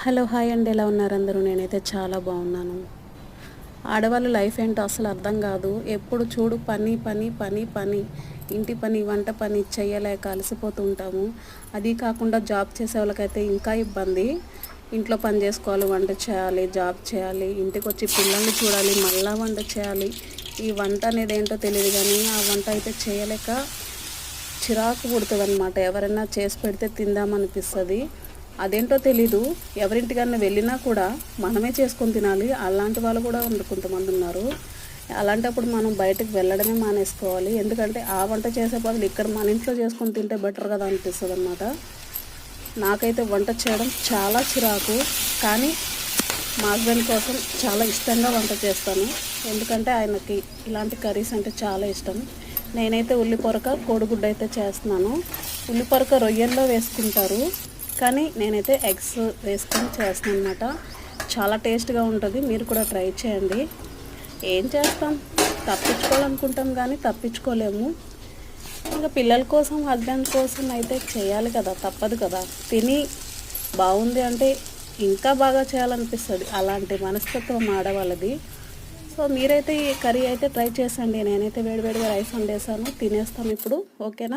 Hello hi అండి, ఎలా ఉన్నారు అందరూ? నేనైతే చాలా బాగున్నాను. ఆడవాళ్ళ లైఫ్ ఏంటో అసలు అర్థం కాదు. ఎప్పుడు చూడు పని పని పని పని, ఇంటి పని వంట పని చేయలేక అలసిపోతూ ఉంటాము. అది కాకుండా జాబ్ చేసే వాళ్ళకైతే ఇంకా ఇబ్బంది. ఇంట్లో పని చేసుకోవాలి, వంట చేయాలి, జాబ్ చేయాలి, ఇంటికి వచ్చి పిల్లల్ని చూడాలి, మళ్ళీ వంట చేయాలి. ఈ వంట అనేది ఏంటో తెలియదు కానీ ఆ వంట అయితే చేయలేక చిరాకు పుడుతుంది అనమాట. ఎవరైనా చేసి పెడితే తిందామనిపిస్తుంది. అదేంటో తెలీదు, ఎవరింటికన్నా వెళ్ళినా కూడా మనమే చేసుకొని తినాలి. అలాంటి వాళ్ళు కూడా కొంతమంది ఉన్నారు. అలాంటప్పుడు మనం బయటకు వెళ్ళడమే మానేసుకోవాలి. ఎందుకంటే ఆ వంట చేసే బదులు ఇక్కడ మన ఇంట్లో చేసుకొని తింటే బెటర్ కదా అనిపిస్తుంది అనమాట. నాకైతే వంట చేయడం చాలా చిరాకు, కానీ మా హస్బెండ్ కోసం చాలా ఇష్టంగా వంట చేస్తాను. ఎందుకంటే ఆయనకి ఇలాంటి కర్రీస్ అంటే చాలా ఇష్టం. నేనైతే ఉల్లిపొరక కోడిగుడ్డు అయితే చేస్తున్నాను. ఉల్లిపొరక రొయ్యల్లో వేసుకుంటారు, కానీ నేనైతే ఎగ్స్ వేసుకొని చేస్తాను అనమాట. చాలా టేస్ట్గా ఉంటుంది. మీరు కూడా ట్రై చేయండి. ఏం చేస్తాం, తప్పించుకోవాలనుకుంటాం కానీ తప్పించుకోలేము. ఇంకా పిల్లల కోసం, హస్బెండ్ కోసం అయితే చేయాలి కదా, తప్పదు కదా. తిని బాగుంది అంటే ఇంకా బాగా చేయాలనిపిస్తుంది. అలాంటి మనస్తత్వం ఆడవాళ్ళది. సో మీరైతే ఈ కర్రీ అయితే ట్రై చేసండి. నేనైతే వేడివేడిగా రైస్ వండేసాను, తినేస్తాం ఇప్పుడు. ఓకేనా?